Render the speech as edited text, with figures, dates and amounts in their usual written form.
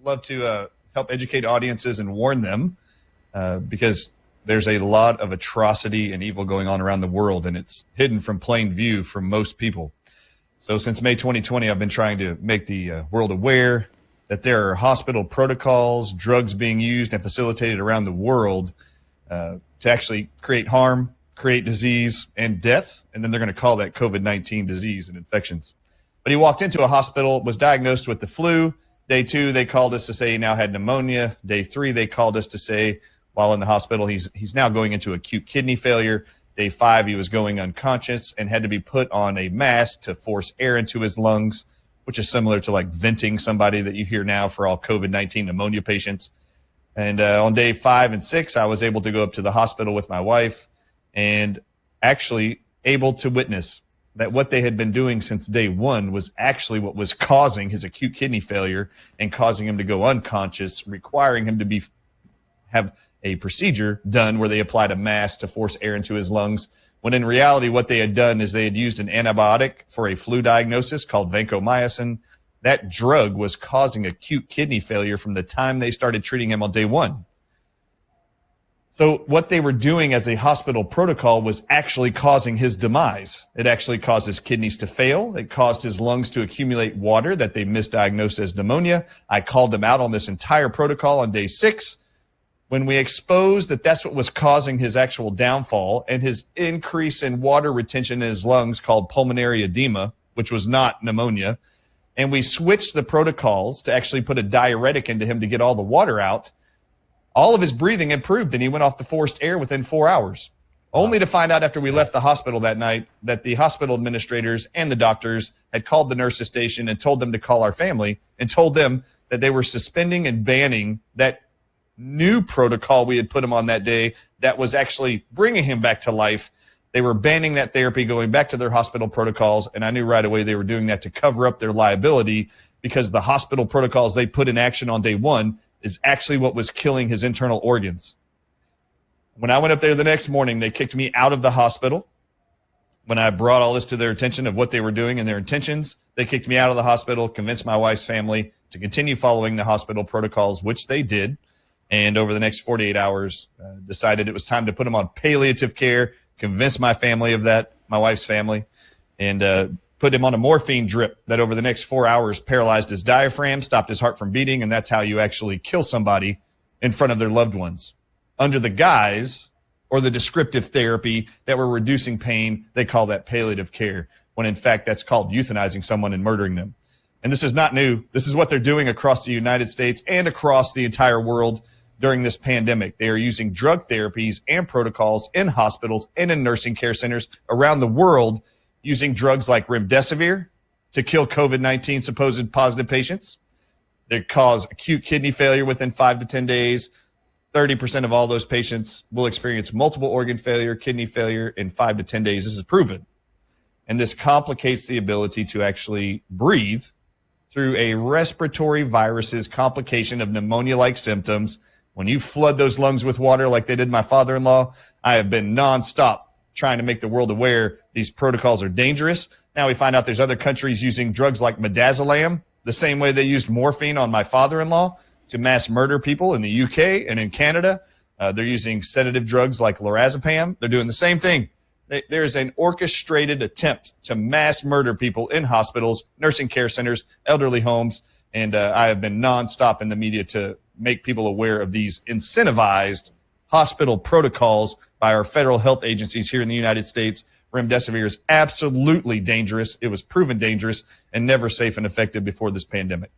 love to help educate audiences and warn them because there's a lot of atrocity and evil going on around the world, and it's hidden from plain view from most people. So since May 2020, I've been trying to make the world aware that there are hospital protocols, drugs being used and facilitated around the world to actually create harm, create disease and death, and then they're going to call that COVID-19 disease and infections. But he walked into a hospital, was diagnosed with the flu. Day 2, they called us to say he now had pneumonia. Day 3, they called us to say while in the hospital he's now going into acute kidney failure. Day 5, he was going unconscious and had to be put on a mask to force air into his lungs, which is similar to like venting somebody that you hear now for all COVID-19 pneumonia patients. And on day 5 and 6, I was able to go up to the hospital with my wife and actually able to witness that what they had been doing since day 1 was actually what was causing his acute kidney failure and causing him to go unconscious, requiring him to have a procedure done where they applied a mask to force air into his lungs, when in reality what they had done is they had used an antibiotic for a flu diagnosis called vancomycin. That drug was causing acute kidney failure from the time they started treating him on day 1. So what they were doing as a hospital protocol was actually causing his demise. It actually caused his kidneys to fail. It caused his lungs to accumulate water that they misdiagnosed as pneumonia. I called them out on this entire protocol on day 6. When we exposed that that's what was causing his actual downfall and his increase in water retention in his lungs called pulmonary edema, which was not pneumonia, and we switched the protocols to actually put a diuretic into him to get all the water out, all of his breathing improved and he went off the forced air within 4 hours, only to find out after we left the hospital that night that the hospital administrators and the doctors had called the nurses station and told them to call our family and told them that they were suspending and banning that new protocol we had put him on that day that was actually bringing him back to life. They were banning that therapy, going back to their hospital protocols, and I knew right away they were doing that to cover up their liability because the hospital protocols they put in action on day 1 is actually what was killing his internal organs. When I went up there the next morning, they kicked me out of the hospital. When I brought all this to their attention of what they were doing and their intentions, they kicked me out of the hospital, convinced my wife's family to continue following the hospital protocols, which they did. And over the next 48 hours, decided it was time to put him on palliative care, convinced my family of that, my wife's family, and put him on a morphine drip that over the next 4 hours paralyzed his diaphragm, stopped his heart from beating, and that's how you actually kill somebody in front of their loved ones. Under the guise or the descriptive therapy that were reducing pain, they call that palliative care, when in fact that's called euthanizing someone and murdering them. And this is not new. This is what they're doing across the United States and across the entire world during this pandemic. They are using drug therapies and protocols in hospitals and in nursing care centers around the world, using drugs like remdesivir to kill COVID-19 supposed positive patients. They cause acute kidney failure within 5 to 10 days. 30% of all those patients will experience multiple organ failure, kidney failure in 5 to 10 days. This is proven. And this complicates the ability to actually breathe through a respiratory virus's complication of pneumonia-like symptoms. When you flood those lungs with water like they did my father-in-law, I have been nonstop trying to make the world aware these protocols are dangerous. Now we find out there's other countries using drugs like midazolam, the same way they used morphine on my father-in-law to mass murder people in the UK and in Canada. They're using sedative drugs like lorazepam. They're doing the same thing. There's an orchestrated attempt to mass murder people in hospitals, nursing care centers, elderly homes, and I have been nonstop in the media to make people aware of these incentivized hospital protocols by our federal health agencies here in the United States. Remdesivir is absolutely dangerous. It was proven dangerous and never safe and effective before this pandemic.